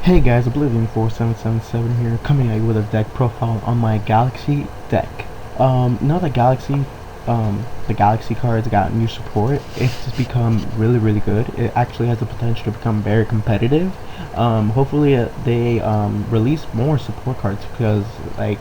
Hey guys, Oblivion 4777 here, coming at you with a deck profile on my Galaxy deck. Now that the Galaxy cards got new support, it's just become really good. It actually has the potential to become very competitive. Hopefully they release more support cards because, like,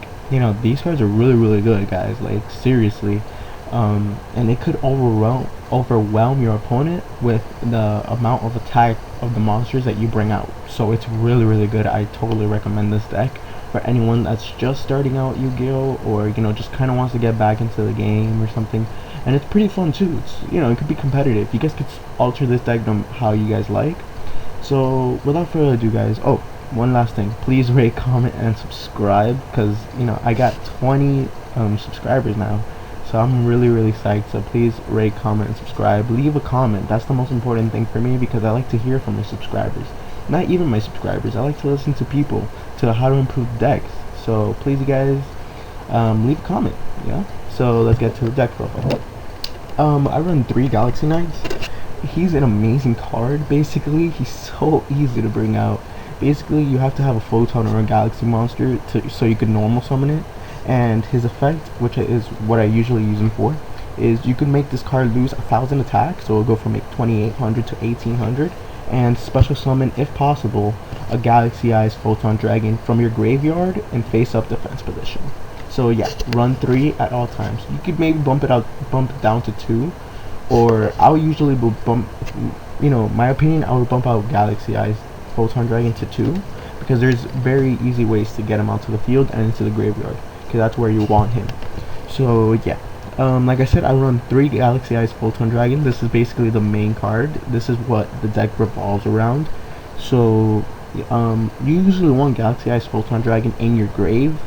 these cards are really good, guys. Like, seriously. And it could overwhelm your opponent with the amount of attack of the monsters that you bring out. So it's really good. I totally recommend this deck for anyone that's just starting out Yu-Gi-Oh, or just kind of wants to get back into the game or something. And it's pretty fun too. It's it could be competitive. You guys could alter this deck how you guys like. So without further ado, guys. Oh, one last thing. Please rate, comment, and subscribe, because I got 20 subscribers now. So I'm really psyched. So please rate, comment, and subscribe. Leave a comment. That's the most important thing for me, because I like to hear from my subscribers. Not even my subscribers. I like to listen to people to how to improve decks. So please, you guys, leave a comment. Yeah. So let's get to the deck profile. I run 3 Galaxy Knights. He's an amazing card. Basically, he's so easy to bring out. Basically, you have to have a Photon or a Galaxy monster so you can normal summon it. And his effect, which is what I usually use him for, is you can make this card lose 1,000 attack, so it'll go from like 2,800 to 1,800, and special summon, if possible, a Galaxy Eyes Photon Dragon from your graveyard in face-up defense position. So yeah, run 3 at all times. You could maybe bump it down to 2, or I would usually bump, my opinion, I would bump out Galaxy Eyes Photon Dragon to 2, because there's very easy ways to get him out to the field and into the graveyard. That's where you want him. So yeah, like I said, I run 3 Galaxy Eyes Photon Dragon. This is basically the main card. This is what the deck revolves around. So you usually want Galaxy Eyes Photon Dragon in your grave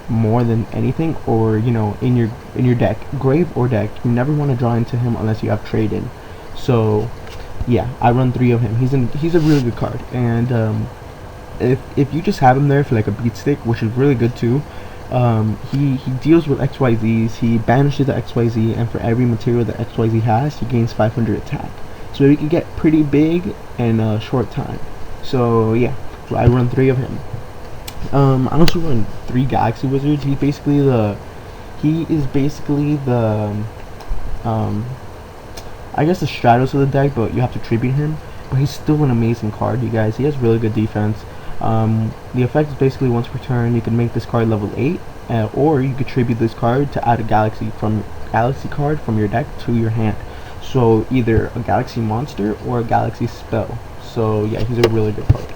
more than anything, or in your deck, grave or deck. You never want to draw into him unless you have trade in. So yeah, I run 3 of him. He's a really good card, and if you just have him there for like a beat stick, which is really good too. He deals with XYZs, he banishes the XYZ, and for every material that XYZ has, he gains 500 attack. So he can get pretty big in a short time. So yeah, I run 3 of him. I also run 3 Galaxy Wizards. He is basically the I guess the Stratos of the deck, but you have to tribute him. But he's still an amazing card, you guys. He has really good defense. The effect is basically once per turn you can make this card level 8, or you could tribute this card to add a galaxy card from your deck to your hand. So either a galaxy monster or a galaxy spell. So yeah, he's a really good card.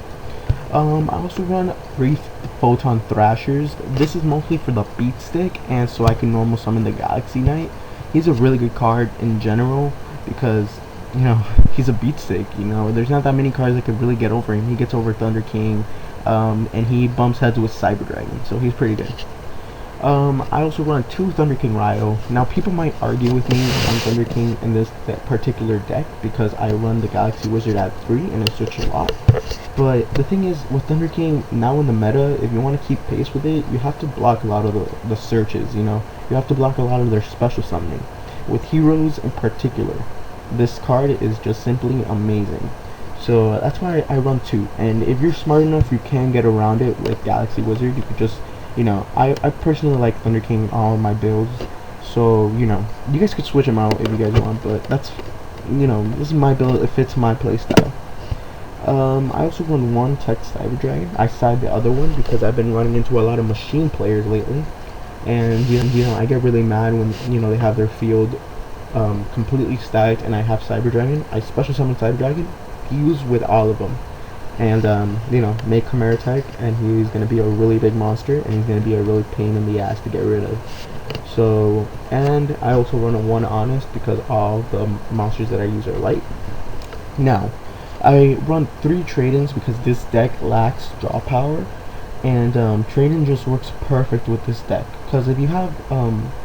I also run 3 Photon Thrashers. This is mostly for the beat stick, and so I can normal summon the Galaxy Knight. He's a really good card in general because he's a beat stick. There's not that many cards that could really get over him. He gets over Thunder King, and he bumps heads with Cyber Dragon, so he's pretty good. I also run 2 Thunder King Ryo. Now people might argue with me on Thunder King in this particular deck because I run the Galaxy Wizard at 3 and I switch a lot. But the thing is, with Thunder King now in the meta, if you want to keep pace with it, you have to block a lot of the searches. You have to block a lot of their special summoning. With heroes in particular, this card is just simply amazing. So that's why I run 2. And if you're smart enough, you can get around it with Galaxy Wizard. You could just, I personally like Thunder King on all my builds. So, you guys could switch them out if you guys want. But that's, this is my build. It fits my playstyle. I also run 1 Tech Cyber Dragon. I side the other one because I've been running into a lot of machine players lately. And, I get really mad when, they have their field completely stacked and I have Cyber Dragon. I special summon Cyber Dragon, fuse with all of them, and make Chimera Tech, and he's gonna be a really big monster, and he's gonna be a really pain in the ass to get rid of. So, and I also run a 1 Honest because all the monsters that I use are light. Now, I run 3 trade-ins because this deck lacks draw power, and trade-in just works perfect with this deck. Because if you have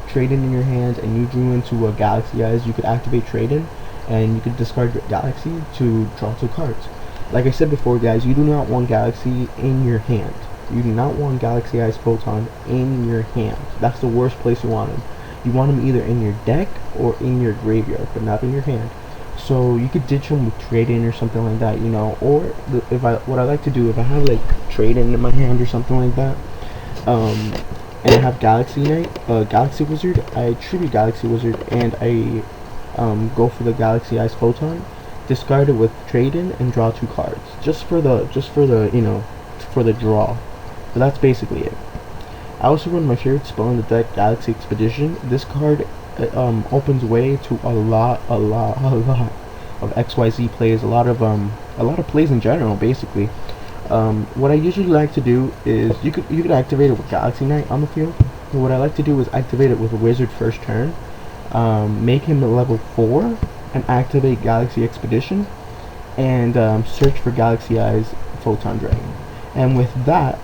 trade-in in your hand and you drew into a Galaxy Eyes, you could activate trade-in and you could discard your Galaxy to draw 2 cards. Like I said before, guys, you do not want Galaxy in your hand. You do not want Galaxy Eyes Photon in your hand. That's the worst place you want him. You want him either in your deck or in your graveyard, but not in your hand. So you could ditch them with trade-in or something like that, you know. Or what I like to do, if I have like trade-in in my hand or something like that, and I have Galaxy Knight, Galaxy Wizard, I tribute Galaxy Wizard and I go for the Galaxy Eyes Photon, discard it with trade-in and draw 2 cards, just for the you know, for the draw. But that's basically it. I also run my favorite spell in the deck, Galaxy Expedition. This card opens way to a lot of XYZ plays, a lot of plays in general, basically. What I usually like to do is you could activate it with Galaxy Knight on the field. And what I like to do is activate it with a Wizard first turn, make him a level 4, and activate Galaxy Expedition, and search for Galaxy Eyes Photon Dragon. And with that,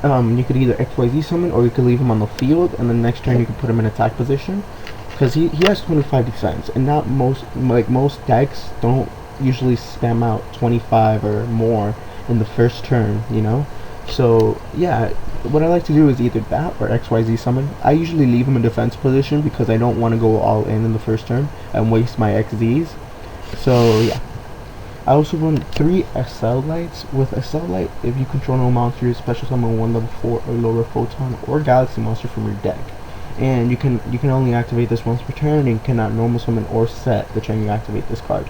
you could either XYZ summon, or you could leave him on the field, and then next turn you could put him in attack position, because he has 25 defense, and not most decks don't usually spam out 25 or more in the first turn, you know. So yeah, what I like to do is either that or XYZ summon. I usually leave him in defense position because I don't want to go all in the first turn and waste my XZs. So yeah. I also run 3 SL lights. With SL light, if you control no monster, you special summon 1 level 4 or lower Photon or Galaxy monster from your deck. And you can only activate this once per turn, and cannot normal summon or set the turn you activate this card.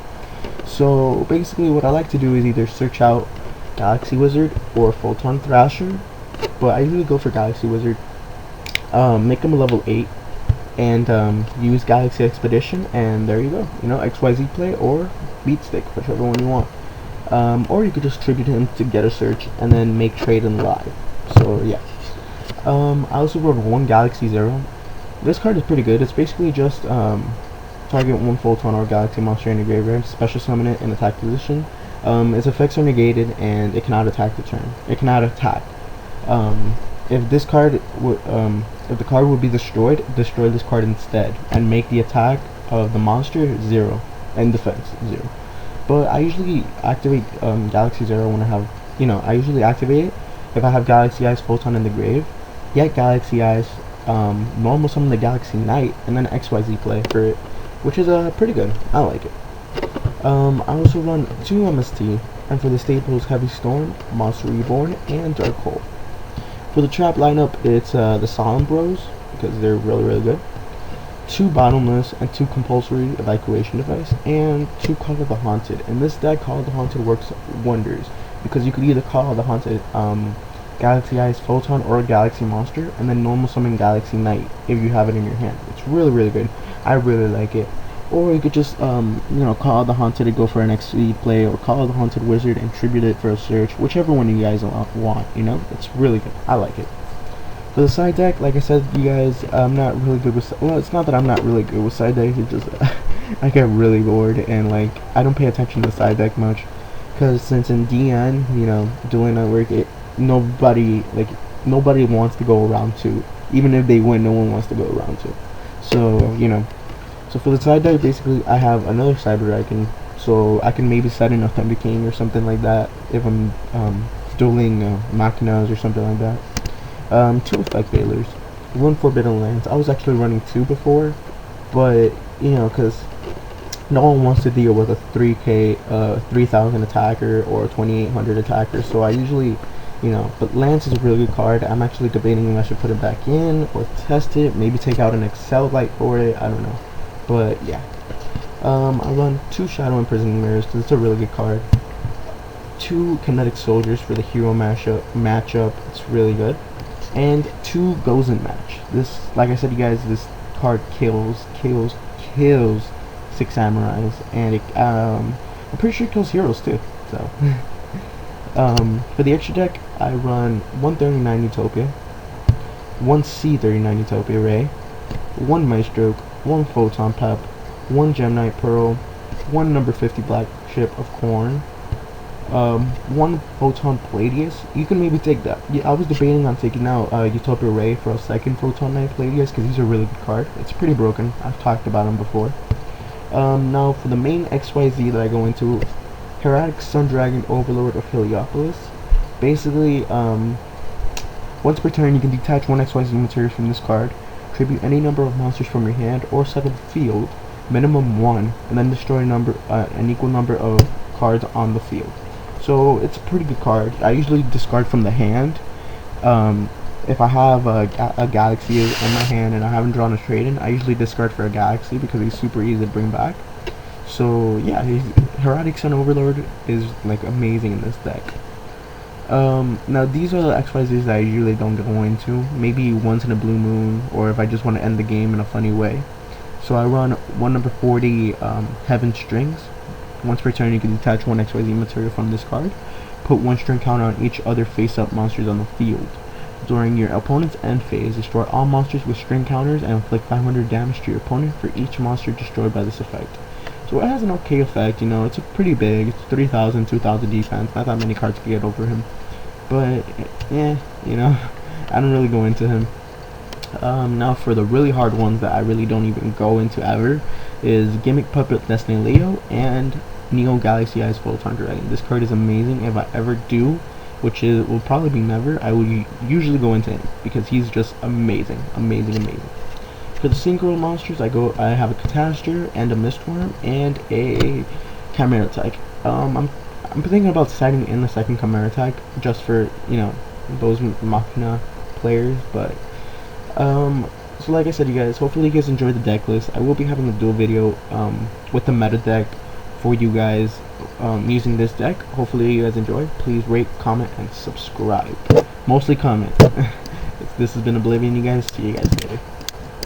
So basically what I like to do is either search out Galaxy Wizard or Photon Thrasher, but I usually go for Galaxy Wizard. Make him a level 8, and use Galaxy Expedition, and there you go. You know, XYZ play or Beat Stick, whichever one you want. Or you could just tribute him to get a search and then make trade in live. So yeah. I also wrote 1 Galaxy Zero. This card is pretty good. It's basically just target 1 Photon or Galaxy monster in your graveyard, special summon it in attack position. Its effects are negated and it cannot attack the turn. It cannot attack. If this card would, if the card would be destroyed, destroy this card instead, and make the attack of the monster 0 and defense 0. But I usually activate Galaxy Zero when I have, you know, I usually activate it if I have Galaxy Eyes Photon in the grave, yet Galaxy Eyes, normal summon the Galaxy Knight, and then XYZ play for it, which is pretty good. I like it. I also run 2 MST, and for the staples, Heavy Storm, Monster Reborn, and Dark Hole. For the trap lineup, it's the Solemn Bros, because they're really good. 2 Bottomless and 2 Compulsory Evacuation Device, and 2 Call of the Haunted. In this deck, Call of the Haunted works wonders, because you could either Call of the Haunted Galaxy Eyes Photon or a Galaxy Monster, and then normal summon Galaxy Knight if you have it in your hand. It's really good. I really like it. Or you could just, you know, Call of the Haunted to go for an XP play, or Call of the Haunted Wizard and tribute it for a search, whichever one you guys want, you know? It's really good. I like it. For the side deck, like I said, you guys, I'm not really good with, well, it's not that I'm not really good with side decks, it's just, I get really bored, and, like, I don't pay attention to the side deck much, because since in DN, you know, dueling network, nobody wants to go around 2. Even if they win, no one wants to go around 2. So, you know. So for the side deck, basically, I have another Cyber Dragon, so I can maybe set an Authenticating or something like that if I'm dueling Machinas or something like that. 2 Effect Veilers, 1 Forbidden Lands. I was actually running 2 before, but, you know, because no one wants to deal with a 3,000 attacker or a 2,800 attacker, so I usually, you know, but Lance is a really good card. I'm actually debating if I should put it back in or test it, maybe take out an Excel light for it, I don't know. But yeah, I run 2 Shadow Imprisoning Mirrors because it's a really good card. 2 Kinetic Soldiers for the hero matchup. It's really good. And 2 Gozen Match. This, like I said, you guys, this card kills 6 Samurais, and it, I'm pretty sure it kills heroes too. So, for the extra deck, I run 139 Utopia, 1 C39 Utopia Ray, 1 Maestro, 1 Photon Pep, 1 Gemini Pearl, 1 number 50 Black Ship of Corn, 1 Photon Palladius. You can maybe take that. Yeah, I was debating on taking out Utopia Ray for a second Photon Knight Palladius, because he's a really good card. It's pretty broken. I've talked about him before. Now for the main XYZ that I go into, Heretic Sun Dragon Overlord of Heliopolis. Basically, once per turn, you can detach 1 XYZ material from this card, tribute any number of monsters from your hand, or set up the field, minimum 1, and then destroy an equal number of cards on the field. So it's a pretty good card. I usually discard from the hand. If I have a Galaxy in my hand and I haven't drawn a trade-in, I usually discard for a Galaxy because he's super easy to bring back. So yeah, Heraldic Sun Overlord is like amazing in this deck. Now these are the XYZs that I usually don't go into, maybe once in a blue moon, or if I just want to end the game in a funny way. So I run one number 40 Heaven Strings. Once per turn you can detach one XYZ material from this card. Put one string counter on each other face-up monsters on the field. During your opponent's end phase, destroy all monsters with string counters and inflict 500 damage to your opponent for each monster destroyed by this effect. So it has an okay effect, you know, it's pretty big. It's 3,000, 2,000 defense, not that many cards can get over him. But, yeah, you know, I don't really go into him. Now for the really hard ones that I really don't even go into ever, is Gimmick Puppet Destiny Leo and Neo Galaxy Eyes Photon Dragon. This card is amazing. If I ever do, which will probably be never, I will usually go into him because he's just amazing, amazing, amazing. For the synchro monsters, I have a Catastor and a Mistworm and a Chimera Type. I'm thinking about setting in the second Chimera Type just for, you know, those Machina players, but so like I said, you guys, hopefully you guys enjoyed the deck list. I will be having a dual video with the meta deck for you guys using this deck. Hopefully you guys enjoy. Please rate, comment, and subscribe. Mostly comment. This has been Oblivion, you guys. See you guys later.